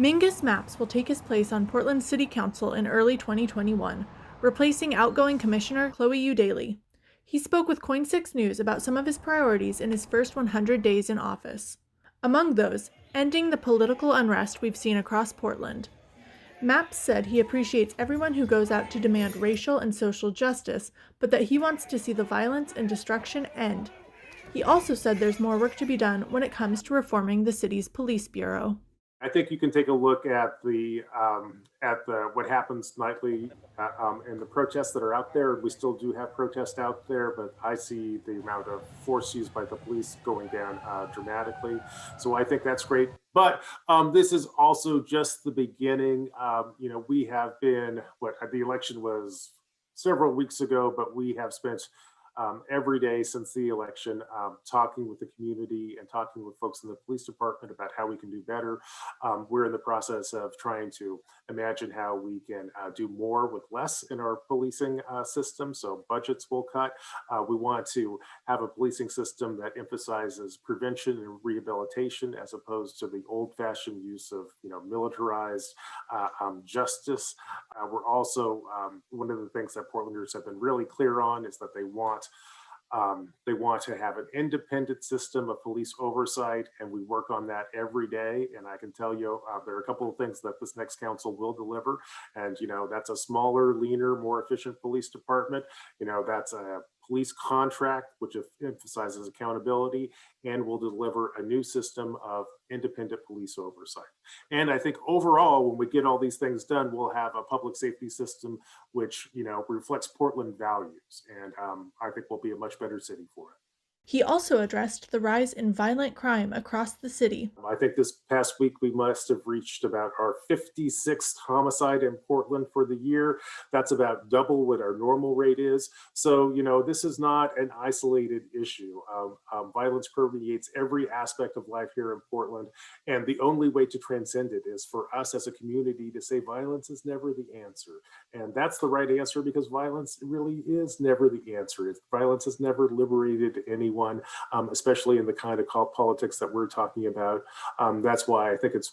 Mingus Mapps will take his place on Portland City Council in early 2021, replacing outgoing Commissioner Chloe Daly. He spoke with KOIN 6 News about some of his priorities in his first 100 days in office. Among those, ending the political unrest we've seen across Portland. Mapps said he appreciates everyone who goes out to demand racial and social justice, but that he wants to see the violence and destruction end. He also said there's more work to be done when it comes to reforming the city's police bureau. I think you can take a look at the what happens nightly and the protests that are out there. We still do have protests out there, but I see the amount of force used by the police going down dramatically. So I think that's great. But this is also just the beginning. We have been the election was several weeks ago, but we have spent every day since the election, talking with the community and talking with folks in the police department about how we can do better. We're in the process of trying to imagine how we can do more with less in our policing system. So budgets will cut. We want to have a policing system that emphasizes prevention and rehabilitation as opposed to the old-fashioned use of militarized justice. We're also, one of the things that Portlanders have been really clear on is that they want to have an independent system of police oversight, and we work on that every day. And I can tell you, there are a couple of things that this next council will deliver. And, that's a smaller, leaner, more efficient police department. That's a police contract, which emphasizes accountability, and will deliver a new system of independent police oversight. And I think overall, when we get all these things done, we'll have a public safety system which reflects Portland values, and I think we'll be a much better city for it. He also addressed the rise in violent crime across the city. I think this past week we must have reached about our 56th homicide in Portland for the year. That's about double what our normal rate is. So, this is not an isolated issue. Violence permeates every aspect of life here in Portland. And the only way to transcend it is for us as a community to say violence is never the answer. And that's the right answer, because violence really is never the answer. Violence has never liberated anyone. Especially in the kind of politics that we're talking about. That's why I think it's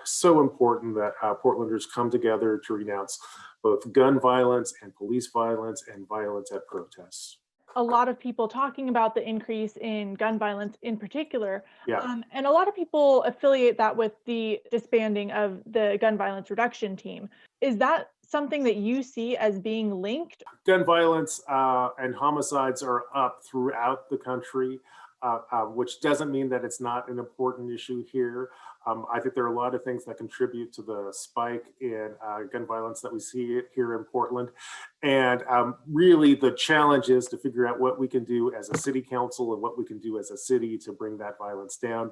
so important that Portlanders come together to renounce both gun violence and police violence and violence at protests. A lot of people talking about the increase in gun violence in particular. Yeah. And a lot of people affiliate that with the disbanding of the gun violence reduction team. Is that something that you see as being linked? Gun violence and homicides are up throughout the country, which doesn't mean that it's not an important issue here. I think there are a lot of things that contribute to the spike in gun violence that we see here in Portland. And really the challenge is to figure out what we can do as a city council and what we can do as a city to bring that violence down.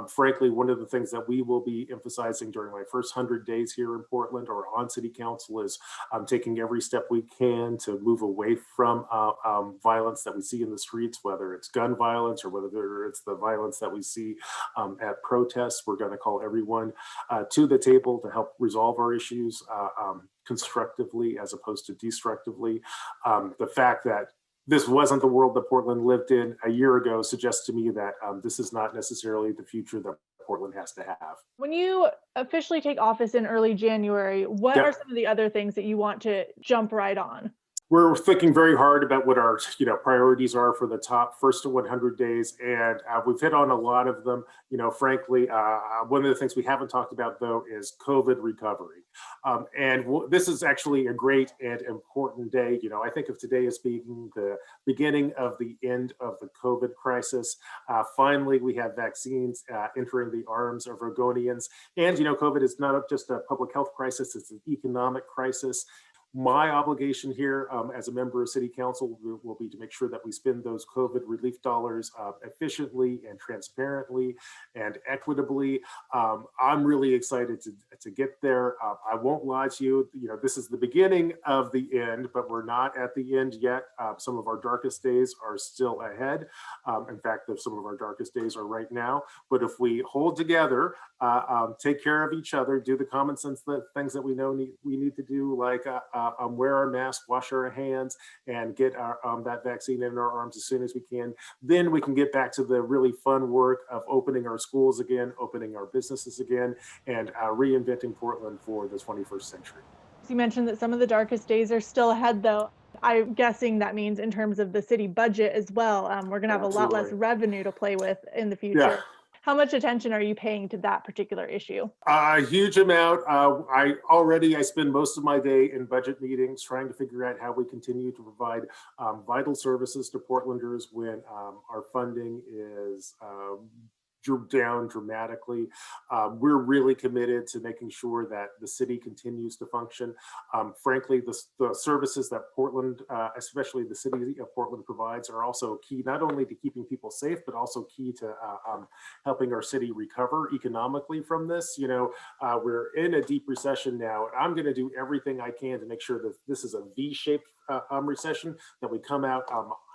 Frankly, one of the things that we will be emphasizing during my first 100 days here in Portland or on city council is taking every step we can to move away from violence that we see in the streets, whether it's gun violence or whether it's the violence that we see at protests. We're going to call everyone to the table to help resolve our issues constructively as opposed to destructively. The fact that this wasn't the world that Portland lived in a year ago suggests to me that this is not necessarily the future that Portland has to have. When you officially take office in early January, what are some of the other things that you want to jump right on? We're thinking very hard about what our priorities are for the top first 100 days, and we've hit on a lot of them. Frankly, one of the things we haven't talked about though is COVID recovery, and this is actually a great and important day. I think of today as being the beginning of the end of the COVID crisis. Finally, we have vaccines entering the arms of Oregonians, and COVID is not just a public health crisis; it's an economic crisis. My obligation here as a member of City Council will be to make sure that we spend those COVID relief dollars efficiently and transparently and equitably. I'm really excited to get there. I won't lie to you, this is the beginning of the end, but we're not at the end yet. Some of our darkest days are still ahead. In fact, some of our darkest days are right now. But if we hold together, take care of each other, do the common sense things that we know we need to do, like wear our masks, wash our hands, and get that vaccine in our arms as soon as we can. Then we can get back to the really fun work of opening our schools again, opening our businesses again, and reinventing Portland for the 21st century. You mentioned that some of the darkest days are still ahead, though. I'm guessing that means in terms of the city budget as well, we're going to have a lot less Absolutely. revenue to play with in the Yeah. future. How much attention are you paying to that particular issue? A huge amount. I spend most of my day in budget meetings trying to figure out how we continue to provide vital services to Portlanders when our funding is down dramatically. We're really committed to making sure that the city continues to function. Frankly, the services that Portland, especially the city of Portland, provides are also key not only to keeping people safe, but also key to helping our city recover economically from this. We're in a deep recession now. I'm going to do everything I can to make sure that this is a V-shaped recession, that we come out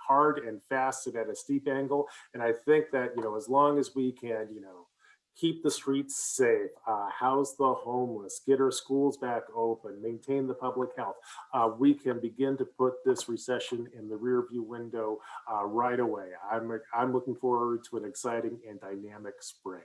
hard and fast and at a steep angle. And I think that, as long as we can, keep the streets safe, house the homeless, get our schools back open, maintain the public health, we can begin to put this recession in the rearview window right away. I'm looking forward to an exciting and dynamic spring.